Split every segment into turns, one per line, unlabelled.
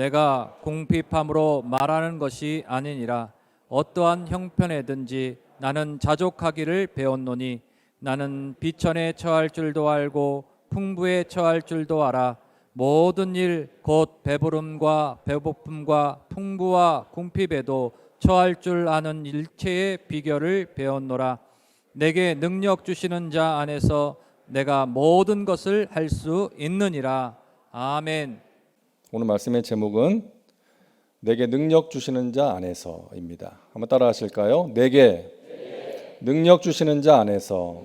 내가 궁핍함으로 말하는 것이 아니니라. 어떠한 형편에든지 나는 자족하기를 배웠노니 나는 비천에 처할 줄도 알고 풍부에 처할 줄도 알아. 모든 일 곧 배부름과 배고픔과 풍부와 궁핍에도 처할 줄 아는 일체의 비결을 배웠노라. 내게 능력 주시는 자 안에서 내가 모든 것을 할 수 있느니라. 아멘.
오늘 말씀의 제목은 내게 능력 주시는 자 안에서입니다. 한번 따라 하실까요? 내게 능력 주시는 자 안에서.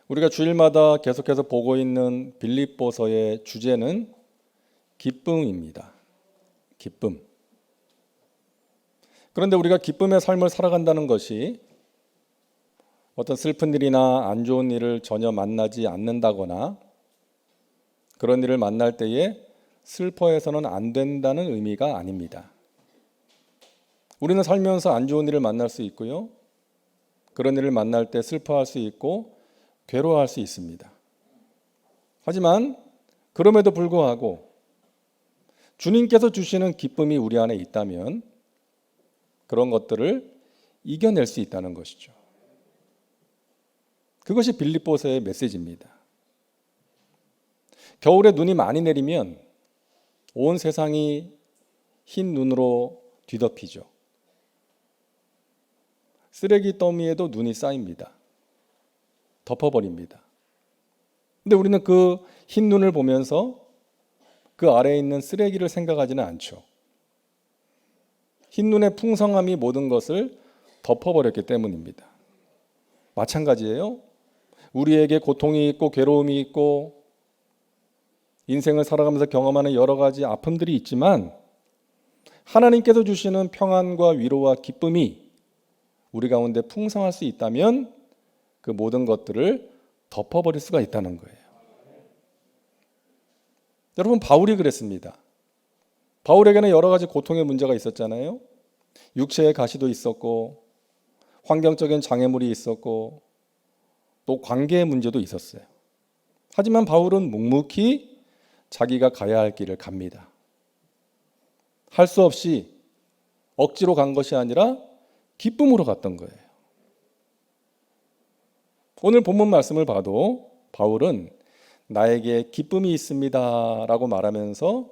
우리가 주일마다 계속해서 보고 있는 빌립보서의 주제는 기쁨입니다. 기쁨. 그런데 우리가 기쁨의 삶을 살아간다는 것이 어떤 슬픈 일이나 안 좋은 일을 전혀 만나지 않는다거나 그런 일을 만날 때에 슬퍼해서는 안 된다는 의미가 아닙니다. 우리는 살면서 안 좋은 일을 만날 수 있고요. 그런 일을 만날 때 슬퍼할 수 있고 괴로워할 수 있습니다. 하지만 그럼에도 불구하고 주님께서 주시는 기쁨이 우리 안에 있다면 그런 것들을 이겨낼 수 있다는 것이죠. 그것이 빌립보서의 메시지입니다. 겨울에 눈이 많이 내리면 온 세상이 흰 눈으로 뒤덮이죠. 쓰레기 더미에도 눈이 쌓입니다. 덮어버립니다. 근데 우리는 그 흰 눈을 보면서 그 아래에 있는 쓰레기를 생각하지는 않죠. 흰 눈의 풍성함이 모든 것을 덮어버렸기 때문입니다. 마찬가지예요. 우리에게 고통이 있고 괴로움이 있고 인생을 살아가면서 경험하는 여러 가지 아픔들이 있지만 하나님께서 주시는 평안과 위로와 기쁨이 우리 가운데 풍성할 수 있다면 그 모든 것들을 덮어버릴 수가 있다는 거예요. 여러분, 바울이 그랬습니다. 바울에게는 여러 가지 고통의 문제가 있었잖아요. 육체의 가시도 있었고 환경적인 장애물이 있었고 또 관계의 문제도 있었어요. 하지만 바울은 묵묵히 자기가 가야 할 길을 갑니다. 할 수 없이 억지로 간 것이 아니라 기쁨으로 갔던 거예요. 오늘 본문 말씀을 봐도 바울은 나에게 기쁨이 있습니다 라고 말하면서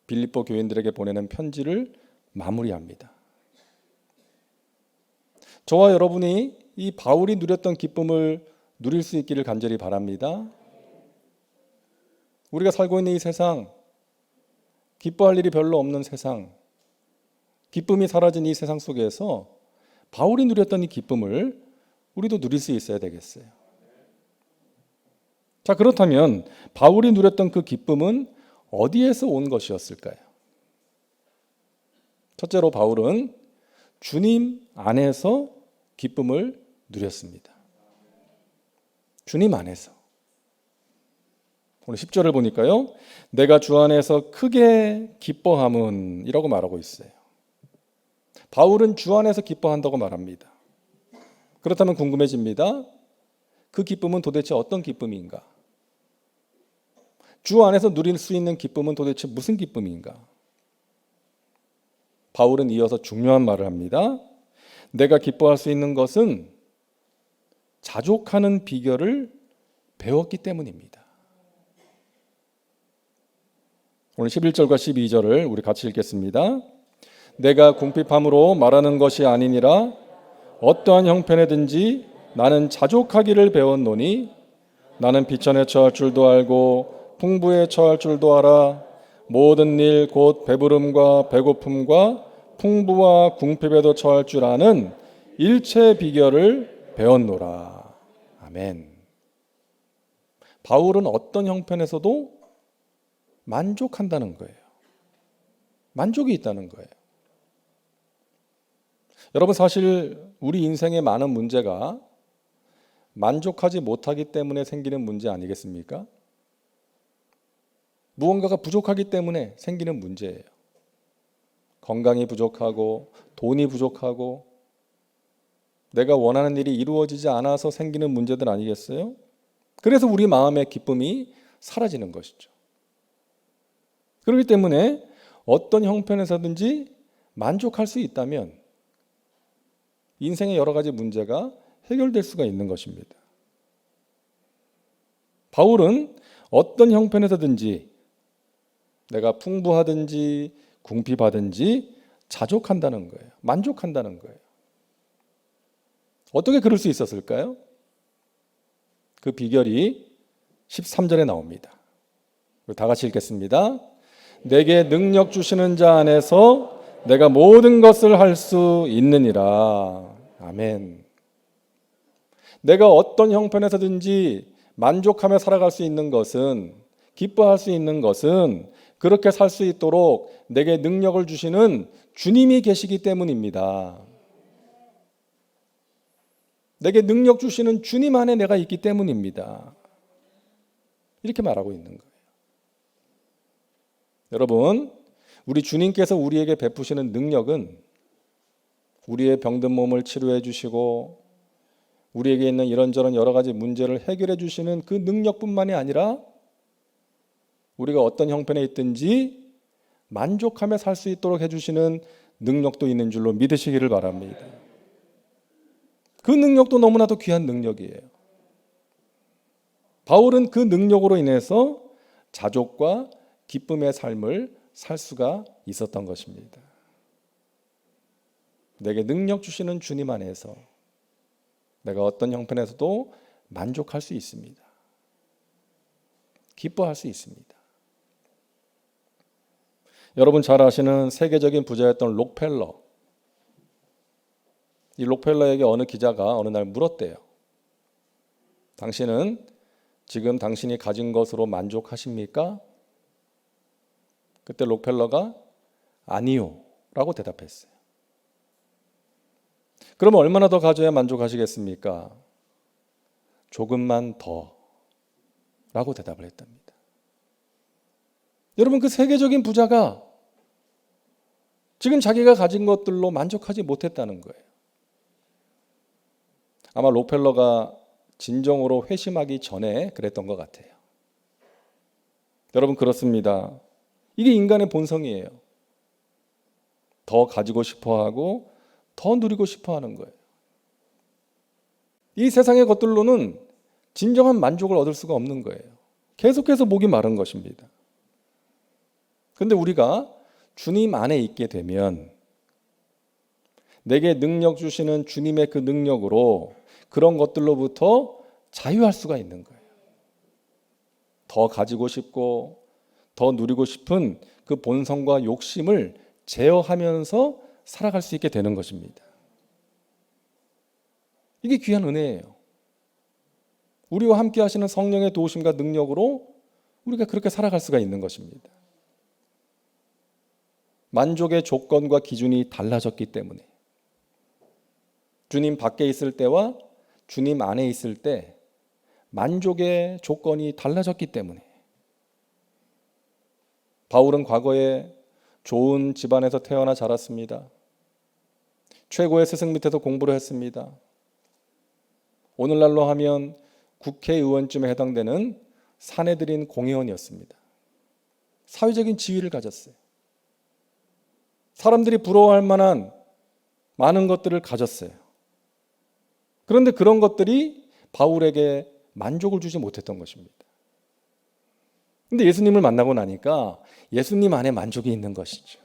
빌립보 교인들에게 보내는 편지를 마무리합니다. 저와 여러분이 이 바울이 누렸던 기쁨을 누릴 수 있기를 간절히 바랍니다. 우리가 살고 있는 이 세상, 기뻐할 일이 별로 없는 세상, 기쁨이 사라진 이 세상 속에서 바울이 누렸던 이 기쁨을 우리도 누릴 수 있어야 되겠어요. 자, 그렇다면 바울이 누렸던 그 기쁨은 어디에서 온 것이었을까요? 첫째로 바울은 주님 안에서 기쁨을 누렸습니다. 주님 안에서. 오늘 10절을 보니까요. 내가 주 안에서 크게 기뻐함은 이라고 말하고 있어요. 바울은 주 안에서 기뻐한다고 말합니다. 그렇다면 궁금해집니다. 그 기쁨은 도대체 어떤 기쁨인가? 주 안에서 누릴 수 있는 기쁨은 도대체 무슨 기쁨인가? 바울은 이어서 중요한 말을 합니다. 내가 기뻐할 수 있는 것은 자족하는 비결을 배웠기 때문입니다. 오늘 11절과 12절을 우리 같이 읽겠습니다. 내가 궁핍함으로 말하는 것이 아니니라. 어떠한 형편에든지 나는 자족하기를 배웠노니 나는 비천에 처할 줄도 알고 풍부에 처할 줄도 알아. 모든 일 곧 배부름과 배고픔과 풍부와 궁핍에도 처할 줄 아는 일체 비결을 배웠노라. 아멘. 바울은 어떤 형편에서도 만족한다는 거예요. 만족이 있다는 거예요. 여러분, 사실 우리 인생의 많은 문제가 만족하지 못하기 때문에 생기는 문제 아니겠습니까? 무언가가 부족하기 때문에 생기는 문제예요. 건강이 부족하고 돈이 부족하고 내가 원하는 일이 이루어지지 않아서 생기는 문제들 아니겠어요? 그래서 우리 마음의 기쁨이 사라지는 것이죠. 그렇기 때문에 어떤 형편에서든지 만족할 수 있다면 인생의 여러 가지 문제가 해결될 수가 있는 것입니다. 바울은 어떤 형편에서든지 내가 풍부하든지 궁핍하든지 자족한다는 거예요. 만족한다는 거예요. 어떻게 그럴 수 있었을까요? 그 비결이 13절에 나옵니다. 다 같이 읽겠습니다. 내게 능력 주시는 자 안에서 내가 모든 것을 할 수 있느니라. 아멘. 내가 어떤 형편에서든지 만족하며 살아갈 수 있는 것은, 기뻐할 수 있는 것은 그렇게 살 수 있도록 내게 능력을 주시는 주님이 계시기 때문입니다. 내게 능력 주시는 주님 안에 내가 있기 때문입니다. 이렇게 말하고 있는 거예요. 여러분, 우리 주님께서 우리에게 베푸시는 능력은 우리의 병든 몸을 치료해 주시고 우리에게 있는 이런저런 여러 가지 문제를 해결해 주시는 그 능력뿐만이 아니라 우리가 어떤 형편에 있든지 만족하며 살 수 있도록 해주시는 능력도 있는 줄로 믿으시기를 바랍니다. 그 능력도 너무나도 귀한 능력이에요. 바울은 그 능력으로 인해서 자족과 기쁨의 삶을 살 수가 있었던 것입니다. 내게 능력 주시는 주님 안에서 내가 어떤 형편에서도 만족할 수 있습니다. 기뻐할 수 있습니다. 여러분 잘 아시는 세계적인 부자였던 록펠러. 이 록펠러에게 어느 기자가 어느 날 물었대요. 당신은 지금 당신이 가진 것으로 만족하십니까? 그때 록펠러가 아니요 라고 대답했어요. 그러면 얼마나 더 가져야 만족하시겠습니까? 조금만 더 라고 대답을 했답니다. 여러분, 그 세계적인 부자가 지금 자기가 가진 것들로 만족하지 못했다는 거예요. 아마 록펠러가 진정으로 회심하기 전에 그랬던 것 같아요. 여러분, 그렇습니다. 이게 인간의 본성이에요. 더 가지고 싶어하고 더 누리고 싶어하는 거예요. 이 세상의 것들로는 진정한 만족을 얻을 수가 없는 거예요. 계속해서 목이 마른 것입니다. 그런데 우리가 주님 안에 있게 되면 내게 능력 주시는 주님의 그 능력으로 그런 것들로부터 자유할 수가 있는 거예요. 더 가지고 싶고 더 누리고 싶은 그 본성과 욕심을 제어하면서 살아갈 수 있게 되는 것입니다. 이게 귀한 은혜예요. 우리와 함께 하시는 성령의 도우심과 능력으로 우리가 그렇게 살아갈 수가 있는 것입니다. 만족의 조건과 기준이 달라졌기 때문에 주님 밖에 있을 때와 주님 안에 있을 때 만족의 조건이 달라졌기 때문에 바울은 과거에 좋은 집안에서 태어나 자랐습니다. 최고의 스승 밑에서 공부를 했습니다. 오늘날로 하면 국회의원쯤에 해당되는 사내들인 공회원이었습니다. 사회적인 지위를 가졌어요. 사람들이 부러워할 만한 많은 것들을 가졌어요. 그런데 그런 것들이 바울에게 만족을 주지 못했던 것입니다. 그런데 예수님을 만나고 나니까 예수님 안에 만족이 있는 것이죠.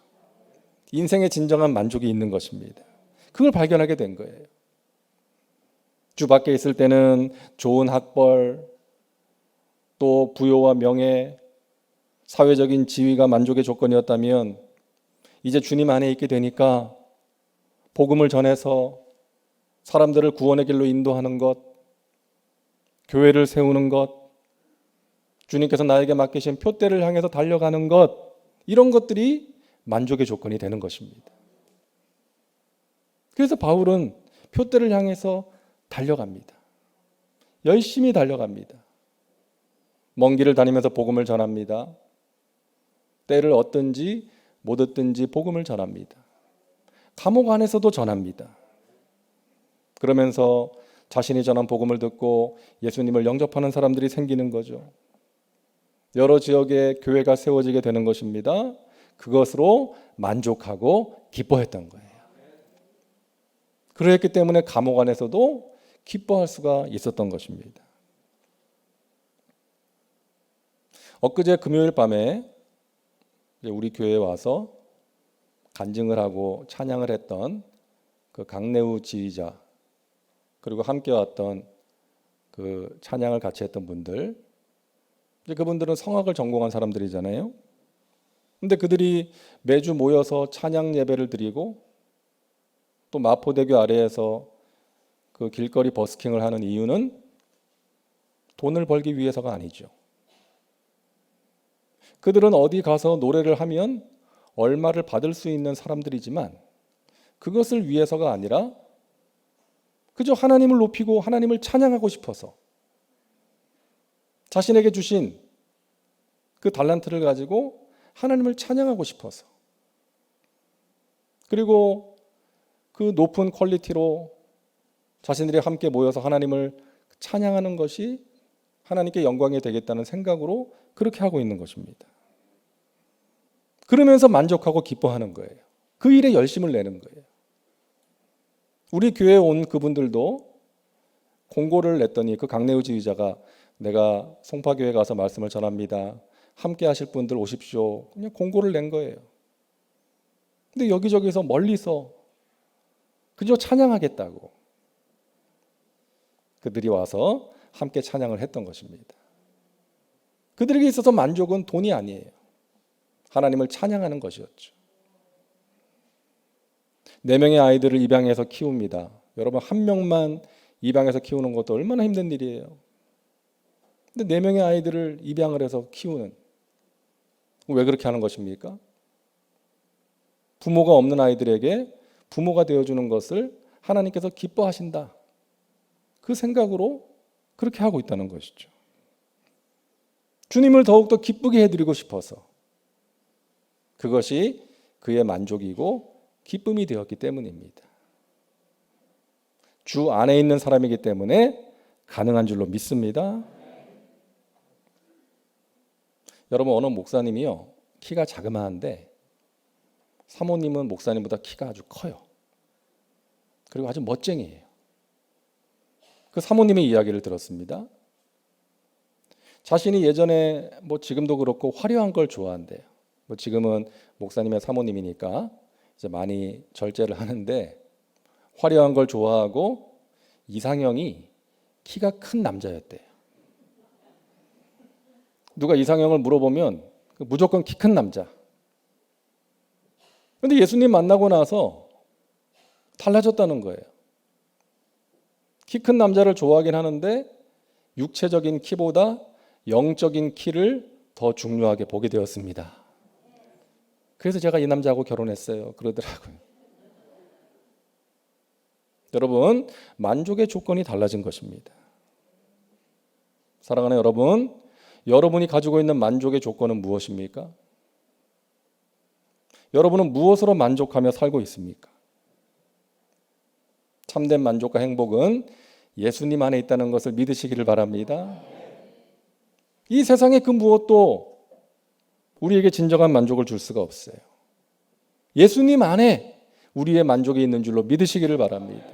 인생의 진정한 만족이 있는 것입니다. 그걸 발견하게 된 거예요. 주 밖에 있을 때는 좋은 학벌, 또 부요와 명예, 사회적인 지위가 만족의 조건이었다면 이제 주님 안에 있게 되니까 복음을 전해서 사람들을 구원의 길로 인도하는 것, 교회를 세우는 것, 주님께서 나에게 맡기신 표대를 향해서 달려가는 것, 이런 것들이 만족의 조건이 되는 것입니다. 그래서 바울은 표대를 향해서 달려갑니다. 열심히 달려갑니다. 먼 길을 다니면서 복음을 전합니다. 때를 얻든지 못 얻든지 복음을 전합니다. 감옥 안에서도 전합니다. 그러면서 자신이 전한 복음을 듣고 예수님을 영접하는 사람들이 생기는 거죠. 여러 지역에 교회가 세워지게 되는 것입니다. 그것으로 만족하고 기뻐했던 거예요. 그랬기 때문에 감옥 안에서도 기뻐할 수가 있었던 것입니다. 엊그제 금요일 밤에 우리 교회에 와서 간증을 하고 찬양을 했던 그 강내우 지휘자, 그리고 함께 왔던 그 찬양을 같이 했던 분들, 이제 그분들은 성악을 전공한 사람들이잖아요. 근데 그들이 매주 모여서 찬양 예배를 드리고 또 마포대교 아래에서 그 길거리 버스킹을 하는 이유는 돈을 벌기 위해서가 아니죠. 그들은 어디 가서 노래를 하면 얼마를 받을 수 있는 사람들이지만 그것을 위해서가 아니라 그저 하나님을 높이고 하나님을 찬양하고 싶어서 자신에게 주신 그 달란트를 가지고 하나님을 찬양하고 싶어서, 그리고 그 높은 퀄리티로 자신들이 함께 모여서 하나님을 찬양하는 것이 하나님께 영광이 되겠다는 생각으로 그렇게 하고 있는 것입니다. 그러면서 만족하고 기뻐하는 거예요. 그 일에 열심을 내는 거예요. 우리 교회에 온 그분들도 공고를 냈더니 그 강내우 지휘자가 내가 송파교회 가서 말씀을 전합니다. 함께 하실 분들 오십시오. 그냥 공고를 낸 거예요. 근데 여기저기서 멀리서 그저 찬양하겠다고 그들이 와서 함께 찬양을 했던 것입니다. 그들에게 있어서 만족은 돈이 아니에요. 하나님을 찬양하는 것이었죠. 4명의 아이들을 입양해서 키웁니다. 여러분, 한 명만 입양해서 키우는 것도 얼마나 힘든 일이에요. 근데 4명의 아이들을 입양을 해서 키우는, 왜 그렇게 하는 것입니까? 부모가 없는 아이들에게 부모가 되어주는 것을 하나님께서 기뻐하신다, 그 생각으로 그렇게 하고 있다는 것이죠. 주님을 더욱더 기쁘게 해드리고 싶어서, 그것이 그의 만족이고 기쁨이 되었기 때문입니다. 주 안에 있는 사람이기 때문에 가능한 줄로 믿습니다. 여러분, 어느 목사님이요, 키가 자그마한데 사모님은 목사님보다 키가 아주 커요. 그리고 아주 멋쟁이에요. 그 사모님의 이야기를 들었습니다. 자신이 예전에 지금도 그렇고 화려한 걸 좋아한대요. 지금은 목사님의 사모님이니까 이제 많이 절제를 하는데, 화려한 걸 좋아하고 이상형이 키가 큰 남자였대요. 누가 이상형을 물어보면 무조건 키 큰 남자. 그런데 예수님 만나고 나서 달라졌다는 거예요. 키 큰 남자를 좋아하긴 하는데 육체적인 키보다 영적인 키를 더 중요하게 보게 되었습니다. 그래서 제가 이 남자하고 결혼했어요, 그러더라고요. 여러분, 만족의 조건이 달라진 것입니다. 사랑하는 여러분, 여러분이 가지고 있는 만족의 조건은 무엇입니까? 여러분은 무엇으로 만족하며 살고 있습니까? 참된 만족과 행복은 예수님 안에 있다는 것을 믿으시기를 바랍니다. 이 세상의 그 무엇도 우리에게 진정한 만족을 줄 수가 없어요. 예수님 안에 우리의 만족이 있는 줄로 믿으시기를 바랍니다.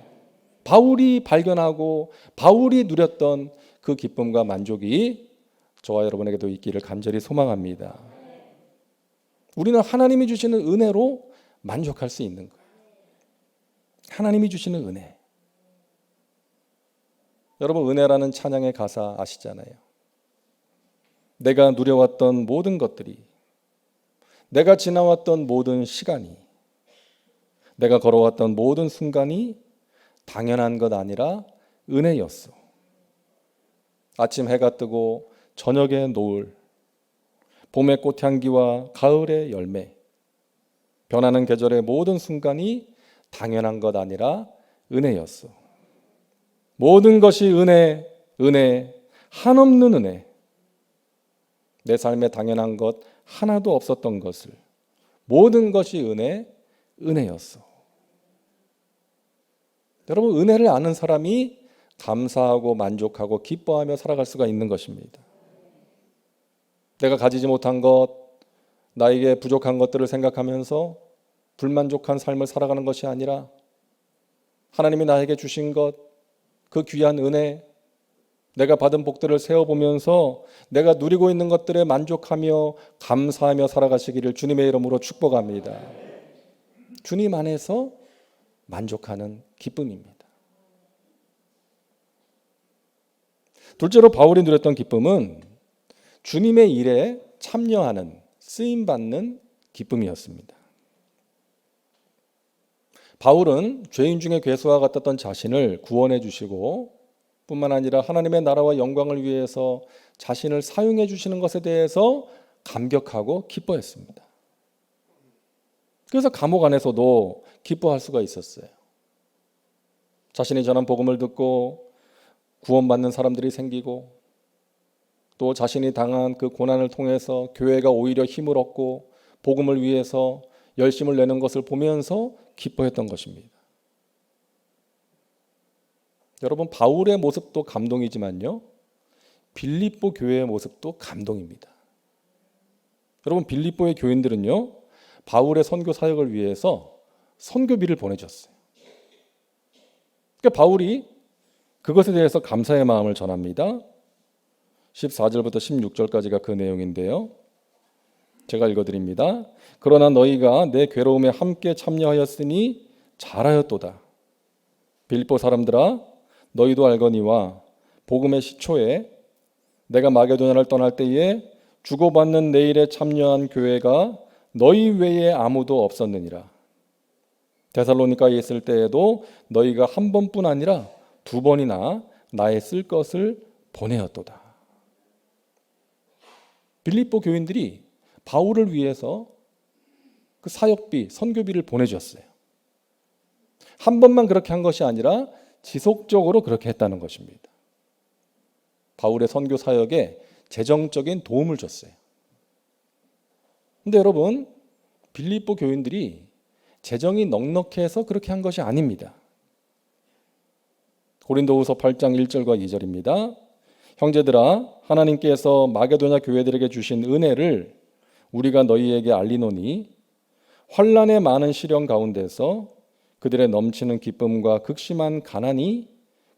바울이 발견하고 바울이 누렸던 그 기쁨과 만족이 저와 여러분에게도 있기를 간절히 소망합니다. 우리는 하나님이 주시는 은혜로 만족할 수 있는 거예요. 하나님이 주시는 은혜. 여러분, 은혜라는 찬양의 가사 아시잖아요. 내가 누려왔던 모든 것들이, 내가 지나왔던 모든 시간이, 내가 걸어왔던 모든 순간이 당연한 것 아니라 은혜였어. 아침 해가 뜨고 저녁의 노을, 봄의 꽃향기와 가을의 열매, 변하는 계절의 모든 순간이 당연한 것 아니라 은혜였어. 모든 것이 은혜, 은혜, 한없는 은혜. 내 삶에 당연한 것 하나도 없었던 것을, 모든 것이 은혜, 은혜였어. 여러분, 은혜를 아는 사람이 감사하고 만족하고 기뻐하며 살아갈 수가 있는 것입니다. 내가 가지지 못한 것, 나에게 부족한 것들을 생각하면서 불만족한 삶을 살아가는 것이 아니라 하나님이 나에게 주신 것, 그 귀한 은혜, 내가 받은 복들을 세어보면서 내가 누리고 있는 것들에 만족하며 감사하며 살아가시기를 주님의 이름으로 축복합니다. 주님 안에서 만족하는 기쁨입니다. 둘째로 바울이 누렸던 기쁨은 주님의 일에 참여하는, 쓰임받는 기쁨이었습니다. 바울은 죄인 중에 괴수와 같았던 자신을 구원해 주시고 뿐만 아니라 하나님의 나라와 영광을 위해서 자신을 사용해 주시는 것에 대해서 감격하고 기뻐했습니다. 그래서 감옥 안에서도 기뻐할 수가 있었어요. 자신이 전한 복음을 듣고 구원받는 사람들이 생기고 또 자신이 당한 그 고난을 통해서 교회가 오히려 힘을 얻고 복음을 위해서 열심을 내는 것을 보면서 기뻐했던 것입니다. 여러분, 바울의 모습도 감동이지만요, 빌립보 교회의 모습도 감동입니다. 여러분, 빌립보의 교인들은요, 바울의 선교 사역을 위해서 선교비를 보내줬어요. 그러니까 바울이 그것에 대해서 감사의 마음을 전합니다. 14절부터 16절까지가 그 내용인데요. 제가 읽어드립니다. 그러나 너희가 내 괴로움에 함께 참여하였으니 잘하였도다. 빌립보 사람들아, 너희도 알거니와 복음의 시초에 내가 마게도냐를 떠날 때에 주고받는 내 일에 참여한 교회가 너희 외에 아무도 없었느니라. 데살로니가에 있을 때에도 너희가 한 번뿐 아니라 두 번이나 나의 쓸 것을 보내었도다. 빌립보 교인들이 바울을 위해서 그 사역비, 선교비를 보내주었어요. 한 번만 그렇게 한 것이 아니라 지속적으로 그렇게 했다는 것입니다. 바울의 선교 사역에 재정적인 도움을 줬어요. 근데 여러분, 빌립보 교인들이 재정이 넉넉해서 그렇게 한 것이 아닙니다. 고린도후서 8장 1절과 2절입니다. 형제들아, 하나님께서 마게도냐 교회들에게 주신 은혜를 우리가 너희에게 알리노니 환난의 많은 시련 가운데서 그들의 넘치는 기쁨과 극심한 가난이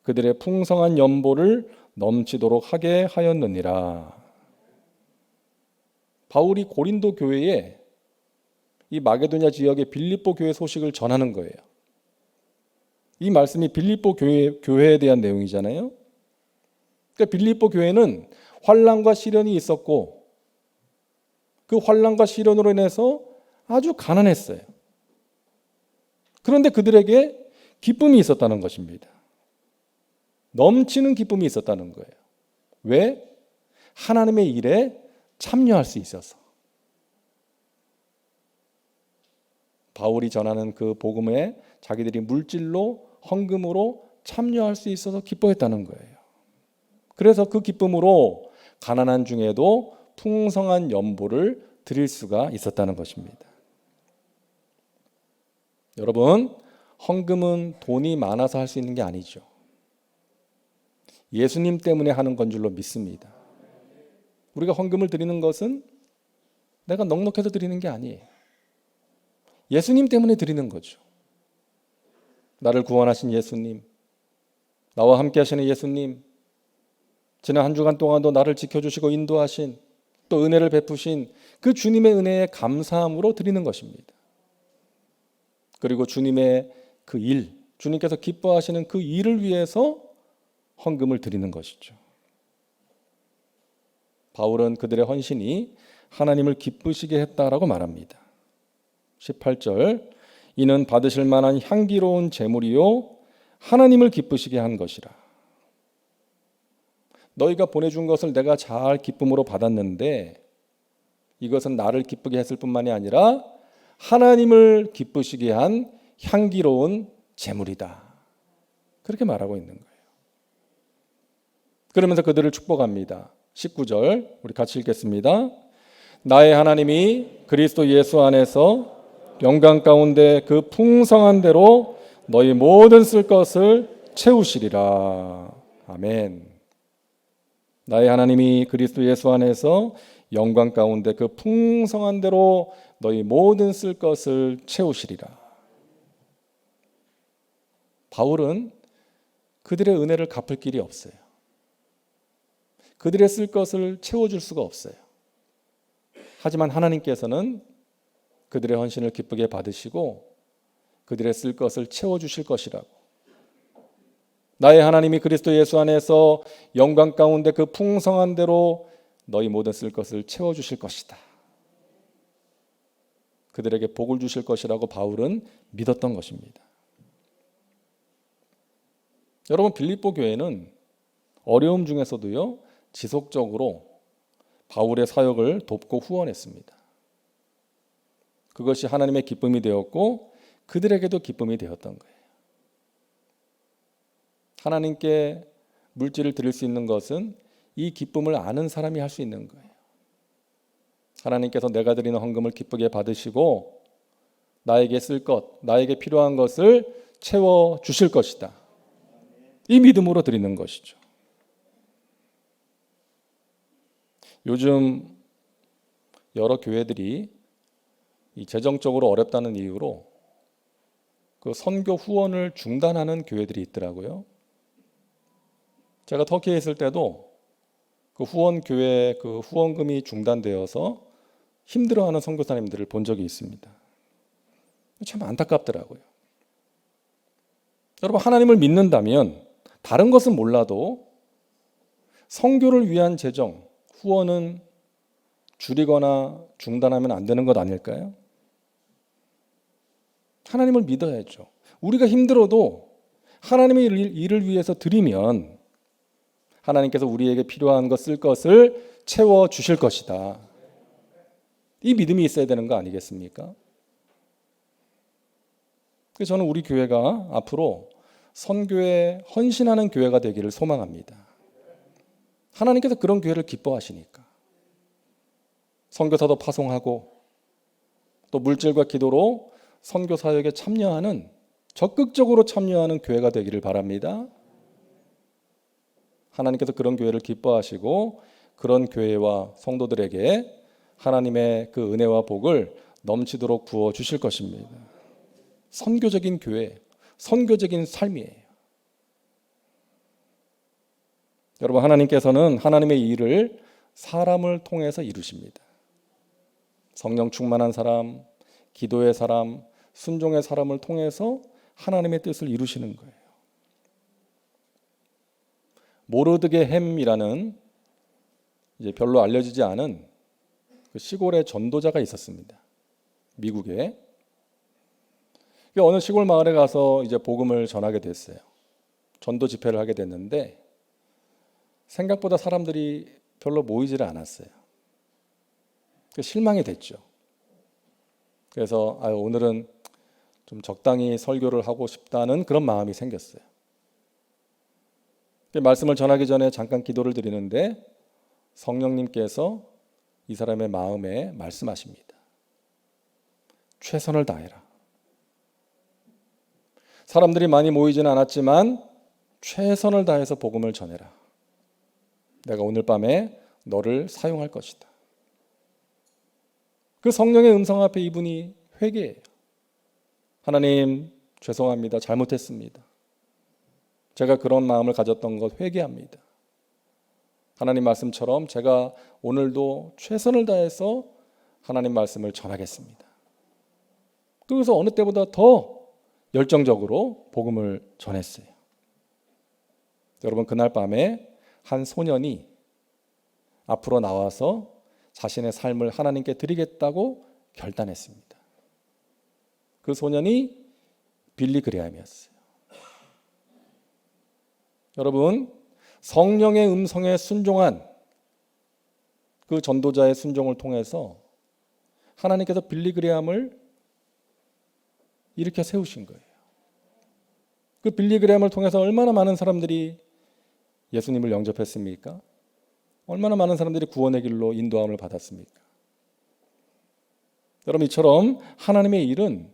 그들의 풍성한 연보를 넘치도록 하게 하였느니라. 바울이 고린도 교회에 이 마게도냐 지역의 빌립보 교회 소식을 전하는 거예요. 이 말씀이 빌립보 교회에 대한 내용이잖아요. 그러니까 빌립보 교회는 환난과 시련이 있었고 그 환난과 시련으로 인해서 아주 가난했어요. 그런데 그들에게 기쁨이 있었다는 것입니다. 넘치는 기쁨이 있었다는 거예요. 왜? 하나님의 일에 참여할 수 있어서. 바울이 전하는 그 복음에 자기들이 물질로, 헌금으로 참여할 수 있어서 기뻐했다는 거예요. 그래서 그 기쁨으로 가난한 중에도 풍성한 연보를 드릴 수가 있었다는 것입니다. 여러분, 헌금은 돈이 많아서 할 수 있는 게 아니죠. 예수님 때문에 하는 건 줄로 믿습니다. 우리가 헌금을 드리는 것은 내가 넉넉해서 드리는 게 아니에요. 예수님 때문에 드리는 거죠. 나를 구원하신 예수님, 나와 함께 하시는 예수님, 지난 한 주간 동안도 나를 지켜주시고 인도하신, 또 은혜를 베푸신 그 주님의 은혜에 감사함으로 드리는 것입니다. 그리고 주님의 그 일, 주님께서 기뻐하시는 그 일을 위해서 헌금을 드리는 것이죠. 바울은 그들의 헌신이 하나님을 기쁘시게 했다라고 말합니다. 18절, 이는 받으실 만한 향기로운 제물이요 하나님을 기쁘시게 한 것이라. 너희가 보내준 것을 내가 잘 기쁨으로 받았는데 이것은 나를 기쁘게 했을 뿐만이 아니라 하나님을 기쁘시게 한 향기로운 제물이다. 그렇게 말하고 있는 거예요. 그러면서 그들을 축복합니다. 19절 우리 같이 읽겠습니다. 나의 하나님이 그리스도 예수 안에서 영광 가운데 그 풍성한 대로 너희 모든 쓸 것을 채우시리라. 아멘. 나의 하나님이 그리스도 예수 안에서 영광 가운데 그 풍성한 대로 너희 모든 쓸 것을 채우시리라. 바울은 그들의 은혜를 갚을 길이 없어요. 그들의 쓸 것을 채워줄 수가 없어요. 하지만 하나님께서는 그들의 헌신을 기쁘게 받으시고 그들의 쓸 것을 채워주실 것이라고. 나의 하나님이 그리스도 예수 안에서 영광 가운데 그 풍성한 대로 너희 모든 쓸 것을 채워주실 것이다. 그들에게 복을 주실 것이라고 바울은 믿었던 것입니다. 여러분, 빌립보 교회는 어려움 중에서도요, 지속적으로 바울의 사역을 돕고 후원했습니다. 그것이 하나님의 기쁨이 되었고 그들에게도 기쁨이 되었던 거예요. 하나님께 물질을 드릴 수 있는 것은 이 기쁨을 아는 사람이 할 수 있는 거예요. 하나님께서 내가 드리는 헌금을 기쁘게 받으시고 나에게 쓸 것, 나에게 필요한 것을 채워 주실 것이다. 이 믿음으로 드리는 것이죠. 요즘 여러 교회들이 이 재정적으로 어렵다는 이유로 그 선교 후원을 중단하는 교회들이 있더라고요. 제가 터키에 있을 때도 그 후원 교회 그 후원금이 중단되어서 힘들어하는 선교사님들을 본 적이 있습니다. 참 안타깝더라고요. 여러분, 하나님을 믿는다면 다른 것은 몰라도 선교를 위한 재정, 후원은 줄이거나 중단하면 안 되는 것 아닐까요? 하나님을 믿어야죠. 우리가 힘들어도 하나님의 일을 위해서 드리면 하나님께서 우리에게 필요한 것 쓸 것을 채워 주실 것이다. 이 믿음이 있어야 되는 거 아니겠습니까? 그래서 저는 우리 교회가 앞으로 선교에 헌신하는 교회가 되기를 소망합니다. 하나님께서 그런 교회를 기뻐하시니까. 선교사도 파송하고 또 물질과 기도로 선교 사역에 참여하는, 적극적으로 참여하는 교회가 되기를 바랍니다. 하나님께서 그런 교회를 기뻐하시고 그런 교회와 성도들에게 하나님의 그 은혜와 복을 넘치도록 부어 주실 것입니다. 선교적인 교회, 선교적인 삶이에요. 여러분, 하나님께서는 하나님의 일을 사람을 통해서 이루십니다. 성령 충만한 사람, 기도의 사람, 순종의 사람을 통해서 하나님의 뜻을 이루시는 거예요. 모르드게 햄이라는 이제 별로 알려지지 않은 그 시골의 전도자가 있었습니다. 미국에. 어느 시골 마을에 가서 이제 복음을 전하게 됐어요. 전도 집회를 하게 됐는데 생각보다 사람들이 별로 모이지를 않았어요. 실망이 됐죠. 그래서 오늘은 좀 적당히 설교를 하고 싶다는 그런 마음이 생겼어요. 말씀을 전하기 전에 잠깐 기도를 드리는데 성령님께서 이 사람의 마음에 말씀하십니다. 최선을 다해라. 사람들이 많이 모이지는 않았지만 최선을 다해서 복음을 전해라. 내가 오늘 밤에 너를 사용할 것이다. 그 성령의 음성 앞에 이분이 회개해요. 하나님, 죄송합니다. 잘못했습니다. 제가 그런 마음을 가졌던 것 회개합니다. 하나님 말씀처럼 제가 오늘도 최선을 다해서 하나님 말씀을 전하겠습니다. 그래서 어느 때보다 더 열정적으로 복음을 전했어요. 여러분, 그날 밤에 한 소년이 앞으로 나와서 자신의 삶을 하나님께 드리겠다고 결단했습니다. 그 소년이 빌리 그레함이었어요. 여러분, 성령의 음성에 순종한 그 전도자의 순종을 통해서 하나님께서 빌리 그레함을 일으켜 세우신 거예요. 그 빌리 그레함을 통해서 얼마나 많은 사람들이 예수님을 영접했습니까? 얼마나 많은 사람들이 구원의 길로 인도함을 받았습니까? 여러분, 이처럼 하나님의 일은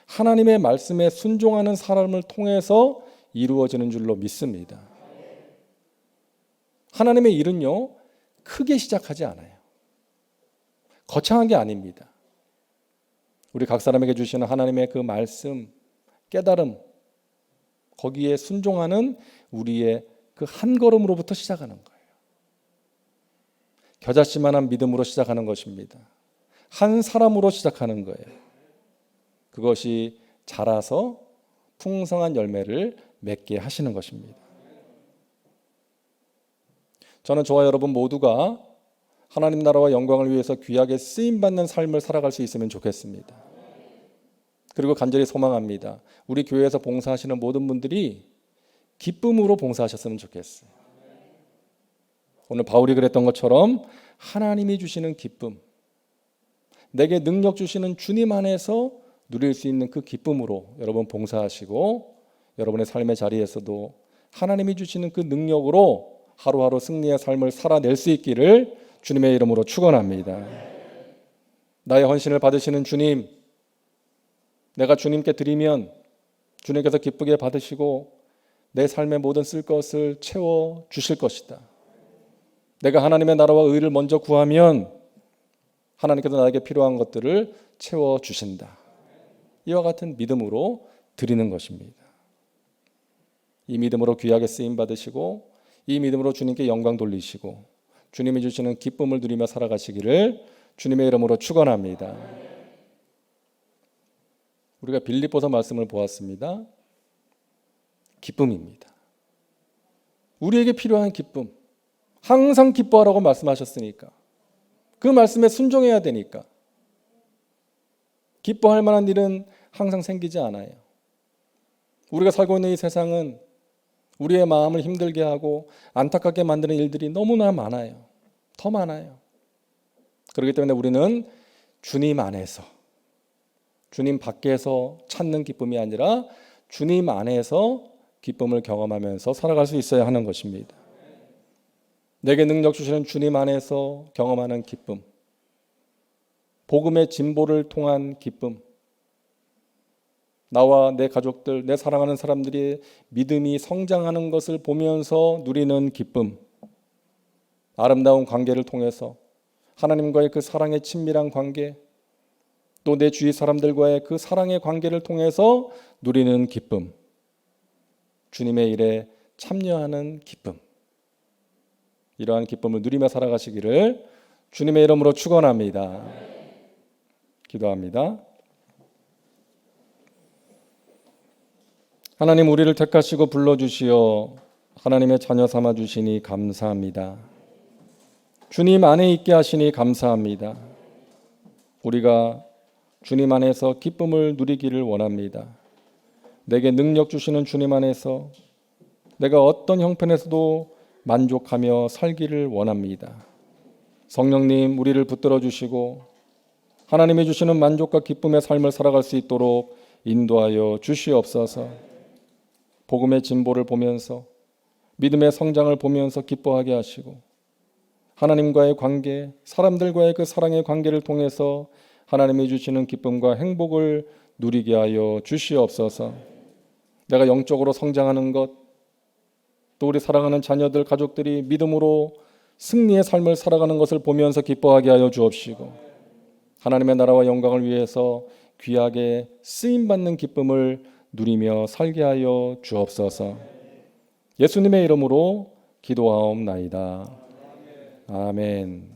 하나님의 말씀에 순종하는 사람을 통해서 이루어지는 줄로 믿습니다. 하나님의 일은요, 크게 시작하지 않아요. 거창한 게 아닙니다. 우리 각 사람에게 주시는 하나님의 그 말씀, 깨달음, 거기에 순종하는 우리의 그 한 걸음으로부터 시작하는 거예요. 겨자씨만한 믿음으로 시작하는 것입니다. 한 사람으로 시작하는 거예요. 그것이 자라서 풍성한 열매를 맺게 하시는 것입니다. 저는 저와 여러분 모두가 하나님 나라와 영광을 위해서 귀하게 쓰임받는 삶을 살아갈 수 있으면 좋겠습니다. 그리고 간절히 소망합니다. 우리 교회에서 봉사하시는 모든 분들이 기쁨으로 봉사하셨으면 좋겠어요. 오늘 바울이 그랬던 것처럼 하나님이 주시는 기쁨, 내게 능력 주시는 주님 안에서 누릴 수 있는 그 기쁨으로 여러분 봉사하시고 여러분의 삶의 자리에서도 하나님이 주시는 그 능력으로 하루하루 승리의 삶을 살아낼 수 있기를 주님의 이름으로 축원합니다. 나의 헌신을 받으시는 주님, 내가 주님께 드리면 주님께서 기쁘게 받으시고 내 삶의 모든 쓸 것을 채워 주실 것이다. 내가 하나님의 나라와 의를 먼저 구하면 하나님께서 나에게 필요한 것들을 채워 주신다. 이와 같은 믿음으로 드리는 것입니다. 이 믿음으로 귀하게 쓰임 받으시고 이 믿음으로 주님께 영광 돌리시고 주님이 주시는 기쁨을 누리며 살아가시기를 주님의 이름으로 축원합니다. 우리가 빌립보서 말씀을 보았습니다. 기쁨입니다. 우리에게 필요한 기쁨, 항상 기뻐하라고 말씀하셨으니까 그 말씀에 순종해야 되니까 기뻐할 만한 일은 항상 생기지 않아요. 우리가 살고 있는 이 세상은 우리의 마음을 힘들게 하고 안타깝게 만드는 일들이 너무나 많아요. 더 많아요. 그렇기 때문에 우리는 주님 안에서, 주님 밖에서 찾는 기쁨이 아니라 주님 안에서 기쁨을 경험하면서 살아갈 수 있어야 하는 것입니다. 내게 능력 주시는 주님 안에서 경험하는 기쁨, 복음의 진보를 통한 기쁨, 나와 내 가족들, 내 사랑하는 사람들이 믿음이 성장하는 것을 보면서 누리는 기쁨, 아름다운 관계를 통해서 하나님과의 그 사랑의 친밀한 관계, 또 내 주위 사람들과의 그 사랑의 관계를 통해서 누리는 기쁨, 주님의 일에 참여하는 기쁨, 이러한 기쁨을 누리며 살아가시기를 주님의 이름으로 축원합니다. 기도합니다. 하나님, 우리를 택하시고 불러주시어 하나님의 자녀 삼아 주시니 감사합니다. 주님 안에 있게 하시니 감사합니다. 우리가 주님 안에서 기쁨을 누리기를 원합니다. 내게 능력 주시는 주님 안에서 내가 어떤 형편에서도 만족하며 살기를 원합니다. 성령님, 우리를 붙들어 주시고 하나님이 주시는 만족과 기쁨의 삶을 살아갈 수 있도록 인도하여 주시옵소서. 복음의 진보를 보면서 믿음의 성장을 보면서 기뻐하게 하시고 하나님과의 관계, 사람들과의 그 사랑의 관계를 통해서 하나님이 주시는 기쁨과 행복을 누리게 하여 주시옵소서. 내가 영적으로 성장하는 것, 또 우리 사랑하는 자녀들, 가족들이 믿음으로 승리의 삶을 살아가는 것을 보면서 기뻐하게 하여 주옵시고 하나님의 나라와 영광을 위해서 귀하게 쓰임받는 기쁨을 누리며 살게 하여 주옵소서. 예수님의 이름으로 기도하옵나이다. 아멘.